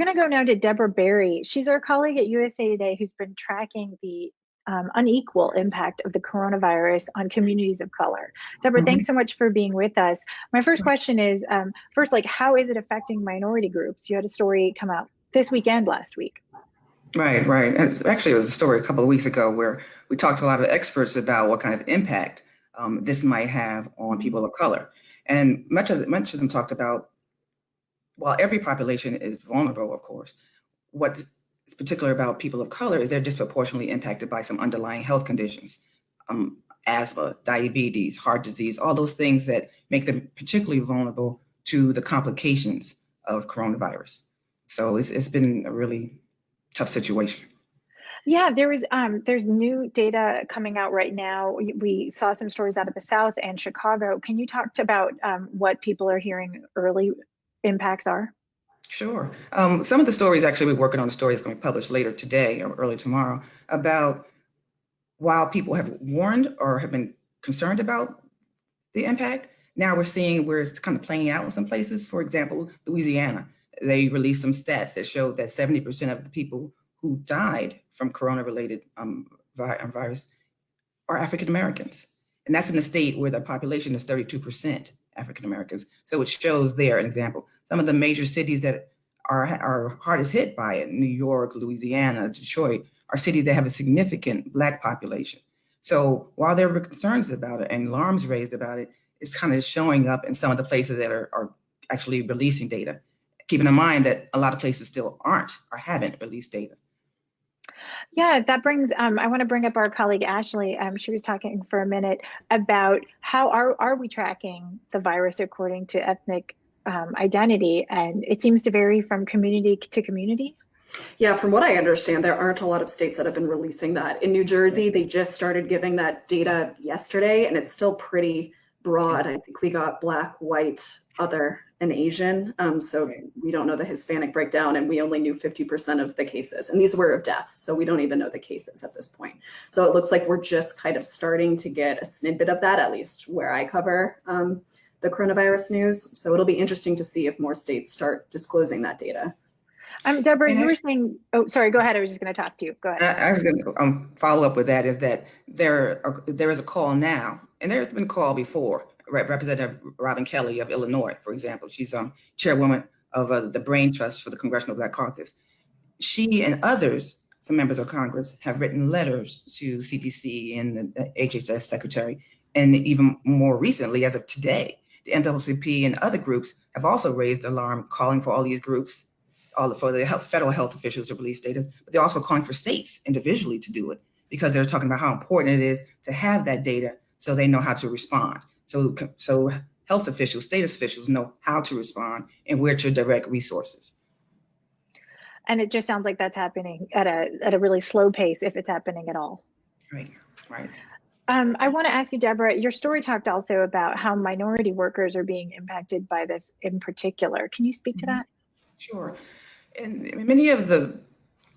We're going to go now to Deborah Berry. She's our colleague at USA Today who's been tracking the unequal impact of the coronavirus on communities of color. Deborah, thanks Mhm. so much for being with us. My first question is, first, like, how is it affecting minority groups? You had a story come out this weekend, last week. Right, right. And actually, it was a story a couple of weeks ago where we talked to a lot of experts about what kind of impact this might have on people of color. And much of them talked about, while every population is vulnerable, of course, what is particular about people of color is they're disproportionately impacted by some underlying health conditions, um, asthma, diabetes, heart disease, all those things that make them particularly vulnerable to the complications of coronavirus. So it's been a really tough situation. Yeah, there's new data coming out right now. We saw some stories out of the South and Chicago. Can you talk about what people are hearing early impacts are? Sure. Some of the stories, actually, we're working on a story that's going to be published later today or early tomorrow about while people have warned or have been concerned about the impact, now we're seeing where it's kind of playing out in some places. For example, Louisiana, they released some stats that showed that 70% of the people who died from corona-related virus are African Americans. And that's in a state where the population is 32% African Americans. So it shows there an example. Some of the major cities that are hardest hit by it, New York, Louisiana, Detroit, are cities that have a significant Black population. So while there were concerns about it and alarms raised about it, it's kind of showing up in some of the places that are actually releasing data, keeping in mind that a lot of places still aren't or haven't released data. Yeah, that brings, I want to bring up our colleague Ashley. She was talking for a minute about how are we tracking the virus according to ethnic identity, and it seems to vary from community to community. Yeah, from what I understand, there aren't a lot of states that have been releasing that. In New Jersey, they just started giving that data yesterday, and it's still pretty broad. I think we got Black, white, other, and Asian. So we don't know the Hispanic breakdown, and we only knew 50% of the cases. And these were of deaths, so we don't even know the cases at this point. So it looks like we're just kind of starting to get a snippet of that, at least where I cover the coronavirus news. So it'll be interesting to see if more states start disclosing that data. Deborah, And you were actually, saying, oh, sorry, go ahead. I was just going to toss to you. Go ahead. I was going to follow up with that is that there is a call now, and there's been a call before. Representative Robin Kelly of Illinois, for example, she's chairwoman of the Brain Trust for the Congressional Black Caucus. She and others, some members of Congress, have written letters to CDC and the HHS secretary, and even more recently, as of today, the NAACP and other groups have also raised alarm, calling for all these groups for the federal health officials to release data, but they're also calling for states individually to do it because they're talking about how important it is to have that data so they know how to respond. So health officials, state officials know how to respond and where to direct resources. And it just sounds like that's happening at a really slow pace, if it's happening at all. Right, right. I want to ask you, Deborah, your story talked also about how minority workers are being impacted by this in particular. Can you speak to Mhm. that? Sure. And many of the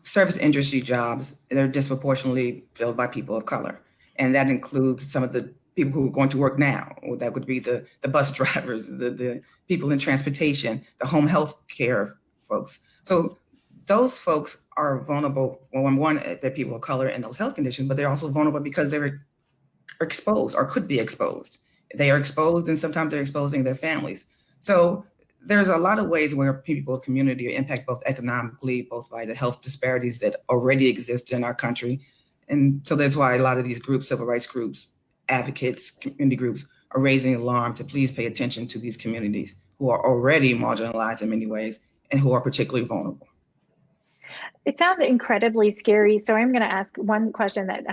service industry jobs, they're disproportionately filled by people of color. And that includes some of the people who are going to work now. That would be the bus drivers, the people in transportation, the home health care folks. So those folks are vulnerable. Well, one, they're people of color and those health conditions, but they're also vulnerable because they're exposed or could be exposed. They are exposed and sometimes they're exposing their families. So there's a lot of ways where people, community are impacted both economically, both by the health disparities that already exist in our country. And so that's why a lot of these groups, civil rights groups, advocates, community groups are raising alarm to please pay attention to these communities who are already marginalized in many ways and who are particularly vulnerable. It sounds incredibly scary. So I'm going to ask one question that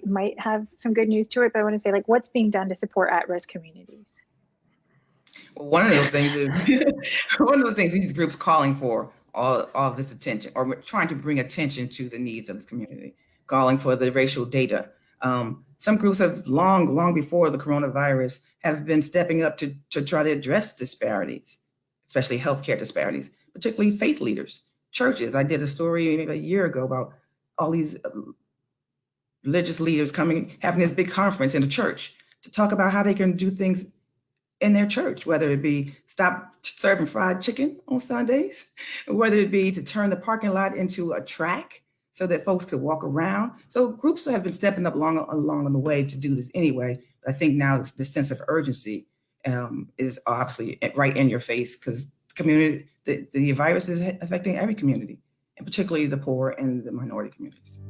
might have some good news to it, but I want to say, like, what's being done to support at-risk communities? Well, one of those things is one of those things these groups calling for all this attention or trying to bring attention to the needs of this community, calling for the racial data. Some groups have long before the coronavirus have been stepping up to try to address disparities, especially healthcare disparities, particularly faith leaders, churches. I did a story maybe a year ago about all these religious leaders coming, having this big conference in the church to talk about how they can do things in their church, whether it be stop serving fried chicken on Sundays, whether it be to turn the parking lot into a track so that folks could walk around. So groups have been stepping up along the way to do this anyway. I think now the sense of urgency is obviously right in your face, because the virus is affecting every community, and particularly the poor and the minority communities.